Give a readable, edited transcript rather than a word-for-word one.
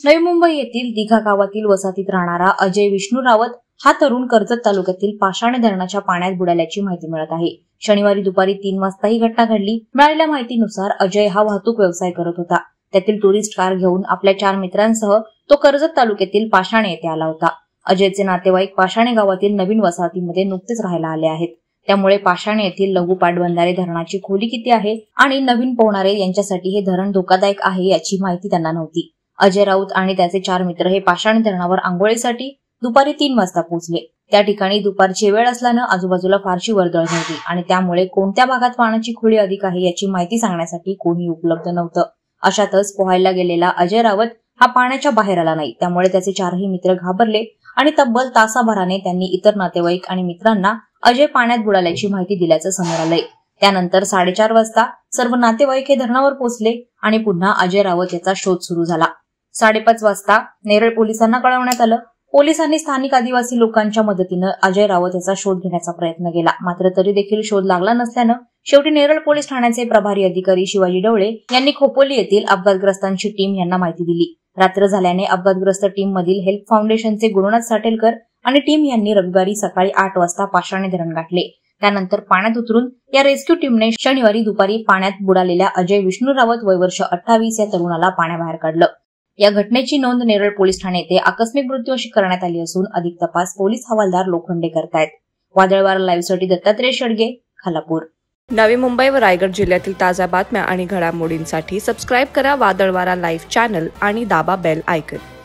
नवी मुंबई येथील दिघा गावातील वसाहतीत राहणारा अजय विष्णू रावत हा तरुण कर्जत तालुक्यातील पाषाणे धरणाच्या पाण्यात बुडाल्याची माहिती मिळत आहे। शनिवारी दुपारी 3 वाजता ही घटना घडली। मिळालेल्या माहितीनुसार अजय हा वाहतूक व्यवसाय करत होता। त्यातील टुरिस्ट कार घेऊन आपल्या 4 मित्रांसह तो कर्जत तालुक्यातील पाषाणे येथे आला होता। अजयचे नातेवाईक पाषाणे गावातील नवीन वसाहतीमध्ये नुकतेच राहायला आले आहेत। त्यामुळे पाषाणे येथील लघु पाटबंधारे धरणाची खोली किती आहे आणि नवीन पोहणारे यांच्यासाठी हे धरण धोकादायक आहे याची माहिती त्यांना नव्हती। अजय राऊत आणि त्याचे 4 मित्र हे पाषाणे धरणावर आंघोळीसाठी दुपारी 3 वाजता पोहोचले। त्या ठिकाणी दुपारची वेळ असल्यानं आजूबाजूला फारशी वर्दळ नव्हती आणि त्यामुळे कोणत्या भागात पाण्याची खोली अधिक आहे याची माहिती सांगण्यासाठी कोणी उपलब्ध नव्हतं। अशातच पोहायला गेलेला अजय रावत हा पाण्याच्या बाहेर आला नाही। त्यामुळे त्याचे 4ही मित्र घाबरले आणि तब्बल तासाभराने त्यांनी इतर नातेवाईक आणि मित्रांना अजय पाण्यात बुडाल्याची माहिती दिल्याचं समोर आलंय। त्यानंतर 4:30 वाजता सर्व नातेवाईक हे धरणावर पोहोचले आणि पुन्हा अजय रावत याचा शोध सुरू झाला। 5:30 वाजता नेरळ पोलिसांना कळवण्यात आलं। पोलिसांनी स्थानिक आदिवासी लोकांच्या मदतीनं अजय रावत याचा शोध घेण्याचा प्रयत्न केला, मात्र तरी देखील शोध लागला नसल्यानं शेवटी नेरळ पोलीस ठाण्याचे प्रभारी अधिकारी शिवाजी डवळे यांनी खोपोली येथील अपघातग्रस्तांची टीम यांना माहिती दिली। रात्र झाल्याने अपघातग्रस्त टीम मधील हेल्प फाउंडेशनचे गुरुनाथ साटेलकर आणि टीम यांनी रविवारी सकाळी 8 वाजता पाषाणे धरण गाठले। त्यानंतर पाण्यात उतरून या रेस्क्यू टीमने शनिवारी दुपारी पाण्यात बुडालेल्या अजय विष्णू रावत वय वर्ष 28 या तरुणाला पाण्याबाहेर काढलं। या घटनेची नोंद नेरळ पोलीस ठाणे येथे आकस्मिक मृत्यू अशी करण्यात आली असून अधिक तपास पोलीस हवालदार लोखंडे करतायत। वादळवारा लाईव्हसाठी दत्तात्रय शेडगे, खालापूर। नवी मुंबई व रायगड जिल्ह्यातील ताज्या बातम्या आणि घडामोडींसाठी सबस्क्राईब करा वादळवारा लाईव्ह चॅनल आणि दाबा बेल आयकॉन।